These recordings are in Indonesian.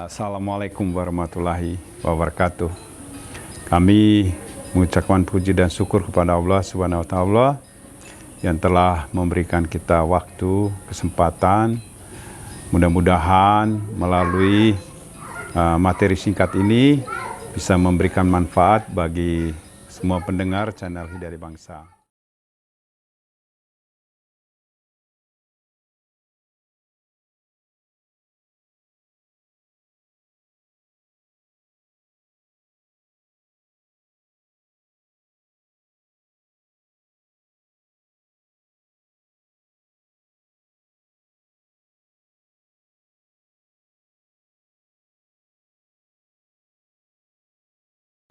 Assalamualaikum warahmatullahi wabarakatuh. Kami mengucapkan puji dan syukur kepada Allah Subhanahu wa Ta'ala yang telah memberikan kita waktu, kesempatan. Mudah-mudahan melalui materi singkat ini bisa memberikan manfaat bagi semua pendengar channel Hidayah Bangsa.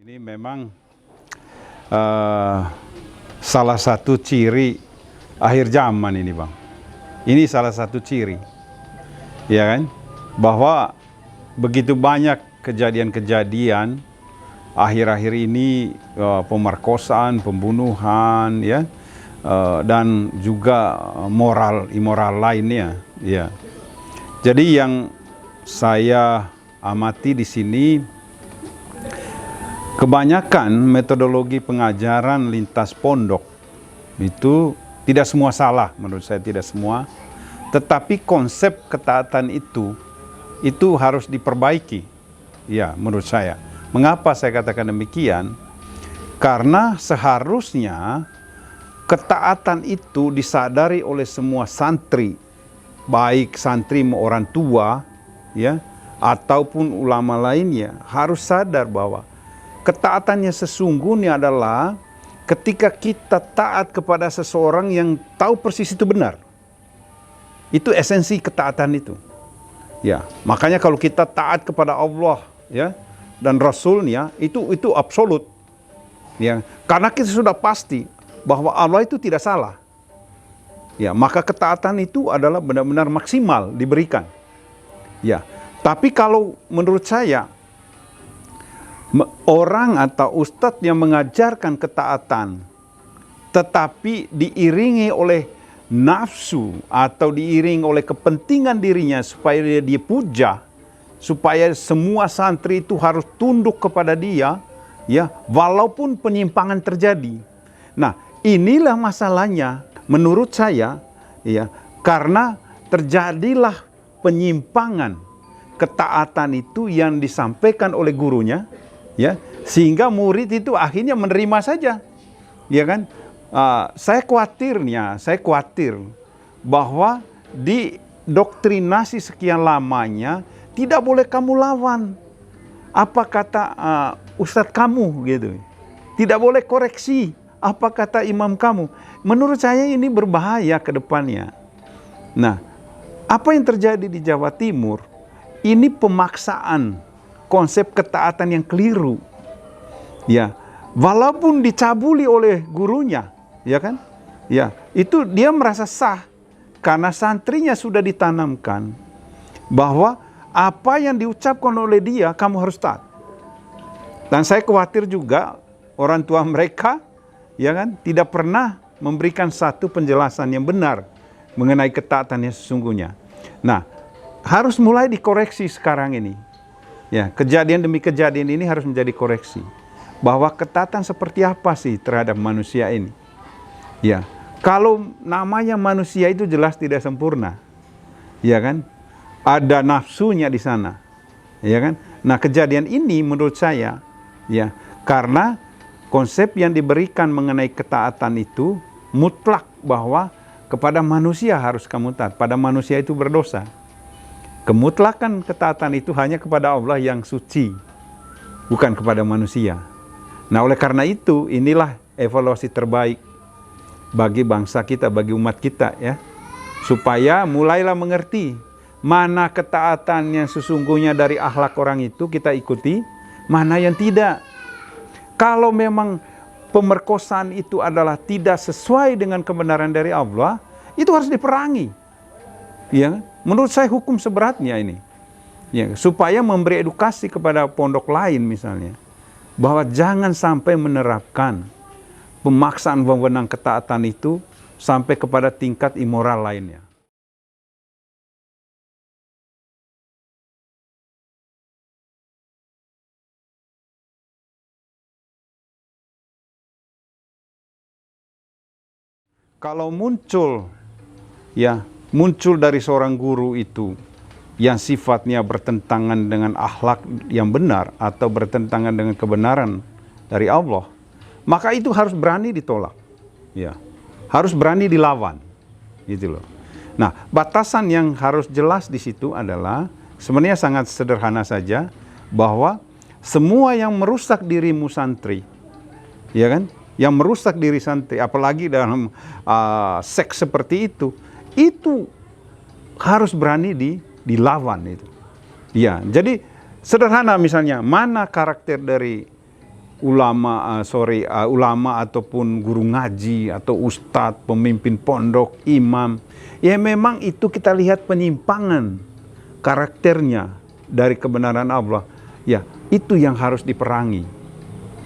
Ini memang salah satu ciri akhir zaman ini, Bang. Ini salah satu ciri, ya kan? Bahwa begitu banyak kejadian-kejadian akhir-akhir ini, pemerkosaan, pembunuhan, ya, dan juga immoral lainnya, ya. Jadi yang saya amati di sini, kebanyakan metodologi pengajaran lintas pondok itu tidak semua salah, menurut saya tidak semua. Tetapi konsep ketaatan itu harus diperbaiki, ya, menurut saya. Mengapa saya katakan demikian? Karena seharusnya ketaatan itu disadari oleh semua santri, baik santri orang tua, ya, ataupun ulama lainnya, harus sadar bahwa ketaatannya sesungguhnya adalah ketika kita taat kepada seseorang yang tahu persis itu benar. Itu esensi ketaatan itu. Ya, makanya kalau kita taat kepada Allah, ya, dan Rasulnya, itu absolut. Ya, karena kita sudah pasti bahwa Allah itu tidak salah. Ya, maka ketaatan itu adalah benar-benar maksimal diberikan. Ya, tapi kalau menurut saya, orang atau ustadz yang mengajarkan ketaatan tetapi diiringi oleh nafsu atau diiringi oleh kepentingan dirinya supaya dia dipuja, supaya semua santri itu harus tunduk kepada dia, ya, walaupun penyimpangan terjadi. Nah, inilah masalahnya menurut saya, ya, karena terjadilah penyimpangan ketaatan itu yang disampaikan oleh gurunya, ya, sehingga murid itu akhirnya menerima saja, ya kan? Saya khawatir bahwa di doktrinasi sekian lamanya tidak boleh kamu lawan apa kata ustadz kamu, gitu. Tidak boleh koreksi apa kata imam kamu. Menurut saya ini berbahaya ke depannya. Nah, apa yang terjadi di Jawa Timur ini pemaksaan konsep ketaatan yang keliru, ya, walaupun dicabuli oleh gurunya, ya kan, ya, itu dia merasa sah karena santrinya sudah ditanamkan bahwa apa yang diucapkan oleh dia kamu harus taat. Dan saya khawatir juga orang tua mereka, ya kan, tidak pernah memberikan satu penjelasan yang benar mengenai ketaatan yang sesungguhnya. Nah, harus mulai dikoreksi sekarang ini. Ya, kejadian demi kejadian ini harus menjadi koreksi. Bahwa ketaatan seperti apa sih terhadap manusia ini? Ya, kalau namanya manusia itu jelas tidak sempurna. Ya kan? Ada nafsunya di sana. Ya kan? Nah, kejadian ini menurut saya, ya, karena konsep yang diberikan mengenai ketaatan itu mutlak bahwa kepada manusia harus kamu taat. Pada manusia itu berdosa. Kemutlakan ketaatan itu hanya kepada Allah yang suci, bukan kepada manusia. Nah, oleh karena itu, inilah evaluasi terbaik bagi bangsa kita, bagi umat kita, ya. Supaya mulailah mengerti mana ketaatan yang sesungguhnya dari akhlak orang itu kita ikuti, mana yang tidak. Kalau memang pemerkosaan itu adalah tidak sesuai dengan kebenaran dari Allah, itu harus diperangi. Ya, menurut saya hukum seberatnya ini, ya, supaya memberi edukasi kepada pondok lain misalnya, bahwa jangan sampai menerapkan pemaksaan wewenang ketaatan itu sampai kepada tingkat immoral lainnya. kalau muncul dari seorang guru itu yang sifatnya bertentangan dengan akhlak yang benar atau bertentangan dengan kebenaran dari Allah, maka itu harus berani ditolak. Ya, harus berani dilawan. Gitu loh. Nah, batasan yang harus jelas di situ adalah sebenarnya sangat sederhana saja, bahwa semua yang merusak dirimu santri, ya kan? Yang merusak diri santri, apalagi dalam seks seperti itu harus berani dilawan itu. Ya, jadi sederhana misalnya, mana karakter dari ulama ataupun guru ngaji atau ustadz, pemimpin pondok, imam, ya memang itu kita lihat penyimpangan karakternya dari kebenaran Allah. Ya, itu yang harus diperangi.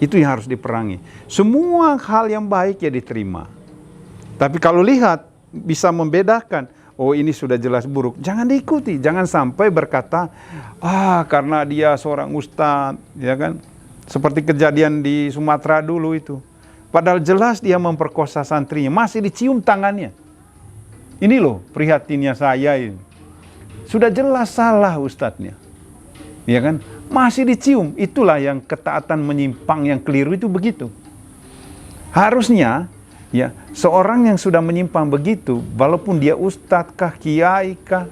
Itu yang harus diperangi. Semua hal yang baik ya diterima. Tapi kalau lihat bisa membedakan, oh ini sudah jelas buruk, jangan diikuti. Jangan sampai berkata, karena dia seorang ustadz, ya kan? Seperti kejadian di Sumatera dulu itu. Padahal jelas dia memperkosa santrinya, masih dicium tangannya. Ini loh prihatinnya saya ini. Sudah jelas salah ustadznya. Ya kan? Masih dicium. Itulah yang ketaatan menyimpang yang keliru itu begitu. Harusnya ya seorang yang sudah menyimpang begitu, walaupun dia ustadz kah, kiai kah,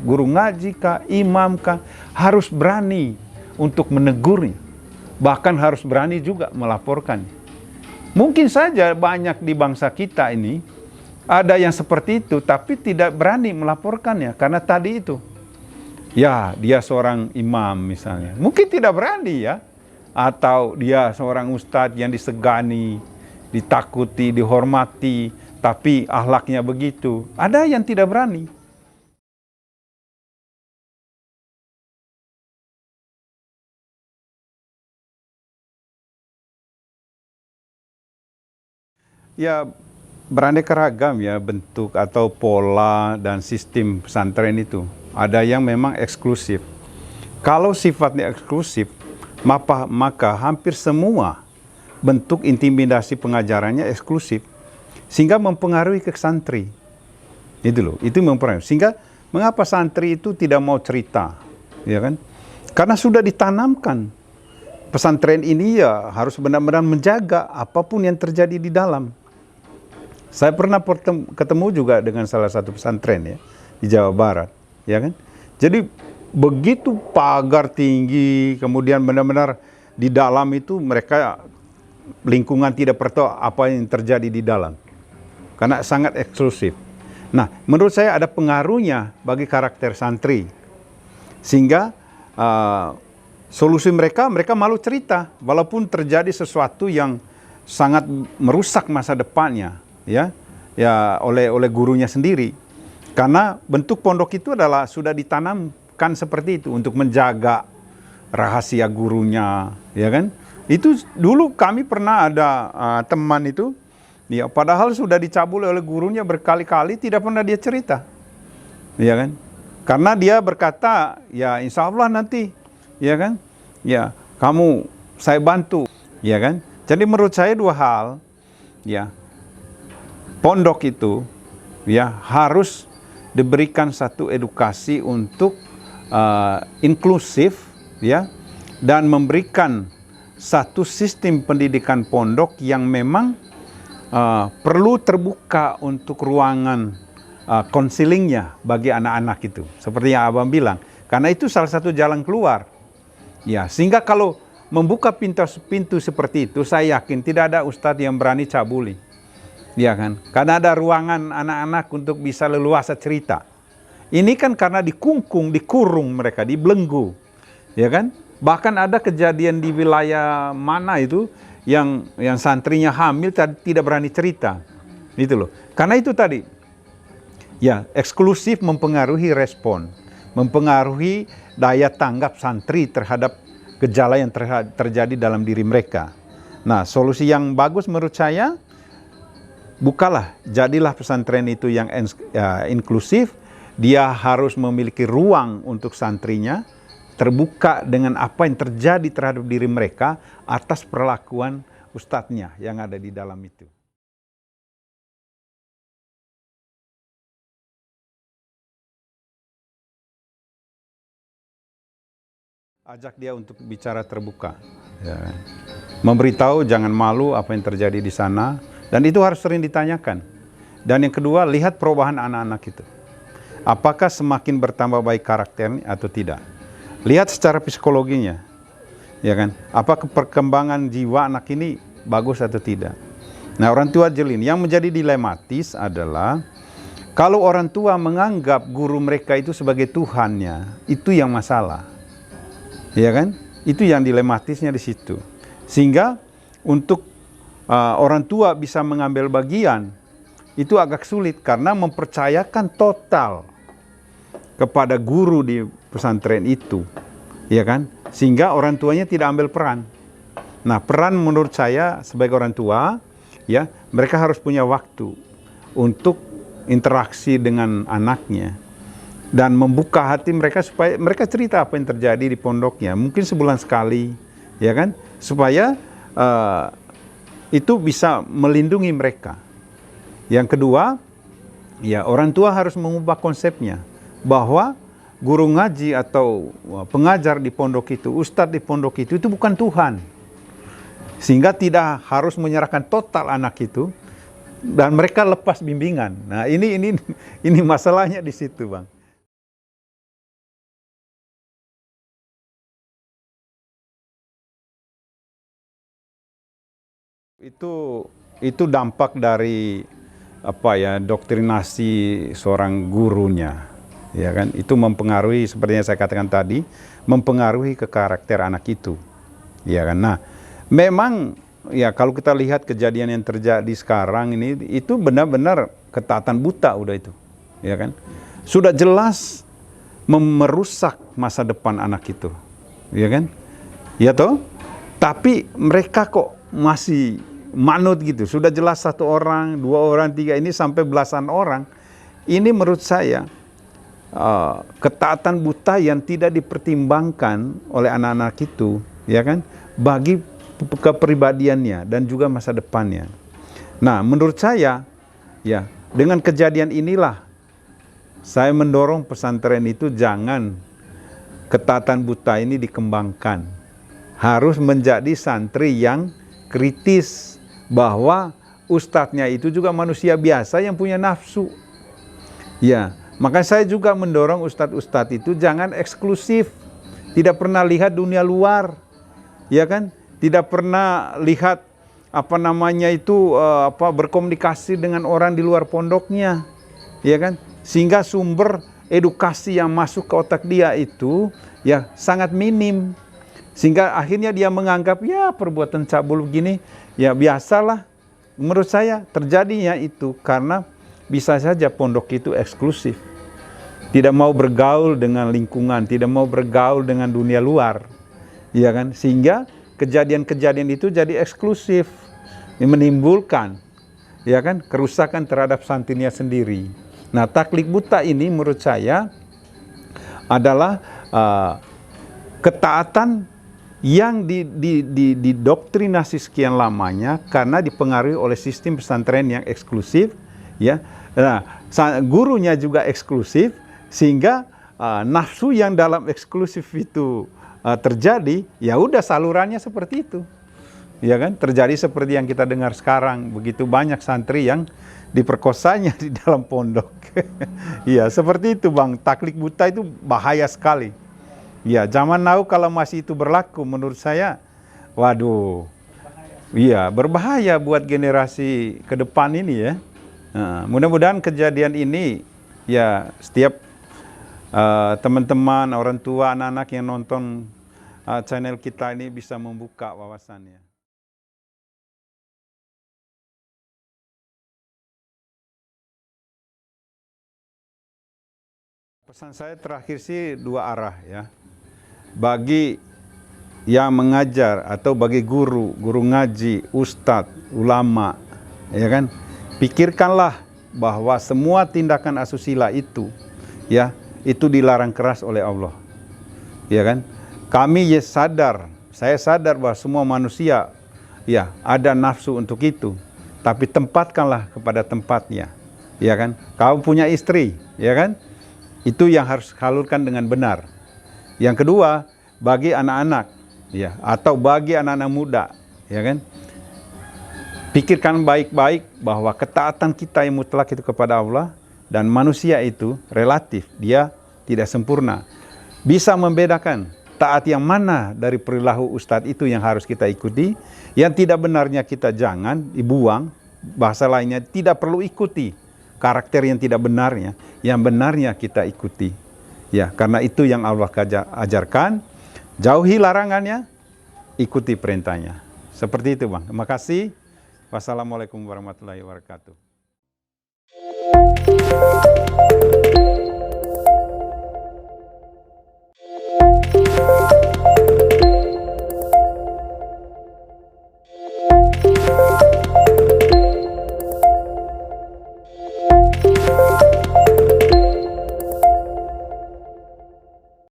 guru ngaji kah, imam kah, harus berani untuk menegurnya. Bahkan harus berani juga melaporkan. Mungkin saja banyak di bangsa kita ini ada yang seperti itu, tapi tidak berani melaporkannya karena tadi itu. Ya, dia seorang imam misalnya, mungkin tidak berani ya. Atau dia seorang ustadz yang disegani, ditakuti, dihormati, tapi akhlaknya begitu. Ada yang tidak berani. Ya, beraneka ragam ya bentuk atau pola dan sistem pesantren itu. Ada yang memang eksklusif. Kalau sifatnya eksklusif, maka hampir semua bentuk intimidasi pengajarannya eksklusif, sehingga mempengaruhi ke santri. Itu loh, itu mempengaruhi. Sehingga mengapa santri itu tidak mau cerita, ya kan? Karena sudah ditanamkan pesantren ini ya harus benar-benar menjaga apapun yang terjadi di dalam. Saya pernah ketemu juga dengan salah satu pesantren ya di Jawa Barat, ya kan? Jadi begitu pagar tinggi, kemudian benar-benar di dalam itu mereka lingkungan tidak perlu apa yang terjadi di dalam, karena sangat eksklusif. Nah, menurut saya ada pengaruhnya bagi karakter santri, sehingga solusi mereka malu cerita, walaupun terjadi sesuatu yang sangat merusak masa depannya. Ya oleh gurunya sendiri, karena bentuk pondok itu adalah sudah ditanamkan seperti itu untuk menjaga rahasia gurunya, ya kan? Itu dulu kami pernah ada teman itu, ya padahal sudah dicabul oleh gurunya berkali-kali, tidak pernah dia cerita, ya kan? Karena dia berkata, ya insya Allah nanti, ya kan? Ya saya bantu, ya kan? Jadi menurut saya dua hal, ya. Pondok itu ya harus diberikan satu edukasi untuk inklusif ya, dan memberikan satu sistem pendidikan pondok yang memang perlu terbuka untuk ruangan konselingnya bagi anak-anak itu, seperti yang Abang bilang, karena itu salah satu jalan keluar ya. Sehingga kalau membuka pintu seperti itu, saya yakin tidak ada ustadz yang berani cabuli. Ya kan? Karena ada ruangan anak-anak untuk bisa leluasa cerita. Ini kan karena dikurung mereka, dibelenggu. Ya kan? Bahkan ada kejadian di wilayah mana itu yang santrinya hamil tidak berani cerita. Itu loh. Karena itu tadi. Ya, eksklusif mempengaruhi respon, mempengaruhi daya tanggap santri terhadap gejala yang terjadi dalam diri mereka. Nah, solusi yang bagus menurut saya, jadilah pesantren itu yang inklusif. Dia harus memiliki ruang untuk santrinya, terbuka dengan apa yang terjadi terhadap diri mereka atas perlakuan ustadznya yang ada di dalam itu. Ajak dia untuk bicara terbuka, ya. Memberitahu jangan malu apa yang terjadi di sana, dan itu harus sering ditanyakan. Dan yang kedua, lihat perubahan anak-anak itu. Apakah semakin bertambah baik karakternya atau tidak. Lihat secara psikologinya, ya kan? Apakah perkembangan jiwa anak ini bagus atau tidak. Nah, orang tua jeli. Yang menjadi dilematis adalah kalau orang tua menganggap guru mereka itu sebagai Tuhannya, itu yang masalah. Ya kan? Itu yang dilematisnya di situ. Sehingga untuk orang tua bisa mengambil bagian itu agak sulit karena mempercayakan total kepada guru di pesantren itu. Ya kan? Sehingga orang tuanya tidak ambil peran. Nah, peran menurut saya sebagai orang tua, ya, mereka harus punya waktu untuk interaksi dengan anaknya. Dan membuka hati mereka supaya mereka cerita apa yang terjadi di pondoknya. Mungkin sebulan sekali, ya kan? Supaya itu bisa melindungi mereka. Yang kedua, ya orang tua harus mengubah konsepnya. Bahwa guru ngaji atau pengajar di pondok itu, ustadz di pondok itu bukan Tuhan. Sehingga tidak harus menyerahkan total anak itu. Dan mereka lepas bimbingan. Nah ini masalahnya di situ, Bang. Itu dampak dari doktrinasi seorang gurunya, ya kan? Itu mempengaruhi, seperti yang saya katakan tadi, mempengaruhi ke karakter anak itu, ya kan? Nah, memang ya kalau kita lihat kejadian yang terjadi sekarang ini, itu benar-benar ketaatan buta udah itu, ya kan? Sudah jelas merusak masa depan anak itu, ya kan? Ya toh? Tapi mereka kok masih manut gitu. Sudah jelas satu orang, dua orang, tiga, ini sampai belasan orang. Ini menurut saya ketaatan buta yang tidak dipertimbangkan oleh anak-anak itu, ya kan, bagi kepribadiannya dan juga masa depannya. Nah, menurut saya, ya, dengan kejadian inilah saya mendorong pesantren itu jangan ketaatan buta ini dikembangkan. Harus menjadi santri yang kritis, bahwa ustadznya itu juga manusia biasa yang punya nafsu. Ya, maka saya juga mendorong ustadz-ustadz itu jangan eksklusif, tidak pernah lihat dunia luar, ya kan? Tidak pernah lihat berkomunikasi dengan orang di luar pondoknya, ya kan? Sehingga sumber edukasi yang masuk ke otak dia itu ya sangat minim. Sehingga akhirnya dia menganggap ya perbuatan cabul begini ya biasalah. Menurut saya terjadinya itu karena bisa saja pondok itu eksklusif. Tidak mau bergaul dengan lingkungan, tidak mau bergaul dengan dunia luar. Ya kan? Sehingga kejadian-kejadian itu jadi eksklusif. Menimbulkan ya kan kerusakan terhadap santrinya sendiri. Nah, taklid buta ini menurut saya adalah ketaatan yang didoktrinasi sekian lamanya karena dipengaruhi oleh sistem pesantren yang eksklusif, ya. Nah, gurunya juga eksklusif, sehingga nafsu yang dalam eksklusif itu terjadi, ya udah salurannya seperti itu, ya kan? Terjadi seperti yang kita dengar sekarang, begitu banyak santri yang diperkosanya di dalam pondok. Ya, seperti itu, Bang. Taklid buta itu bahaya sekali. Ya, zaman now kalau masih itu berlaku, menurut saya, waduh, iya berbahaya buat generasi ke depan ini ya. Nah, mudah-mudahan kejadian ini, ya setiap teman-teman, orang tua, anak-anak yang nonton channel kita ini bisa membuka wawasannya. Pesan saya terakhir sih dua arah ya. Bagi yang mengajar atau bagi guru ngaji, ustadz, ulama, ya kan, pikirkanlah bahwa semua tindakan asusila itu, ya, itu dilarang keras oleh Allah, ya kan. Kami saya sadar bahwa semua manusia, ya, ada nafsu untuk itu, tapi tempatkanlah kepada tempatnya, ya kan. Kau punya istri, ya kan, itu yang harus salurkan dengan benar. Yang kedua, bagi anak-anak, ya, atau bagi anak-anak muda, ya kan? Pikirkan baik-baik bahwa ketaatan kita yang mutlak itu kepada Allah dan manusia itu relatif, dia tidak sempurna. Bisa membedakan taat yang mana dari perilaku ustadz itu yang harus kita ikuti, yang tidak benarnya kita jangan dibuang, bahasa lainnya tidak perlu ikuti karakter yang tidak benarnya, yang benarnya kita ikuti. Ya, karena itu yang Allah ajarkan, jauhi larangannya, ikuti perintahnya. Seperti itu, Bang. Terima kasih. Wassalamualaikum warahmatullahi wabarakatuh.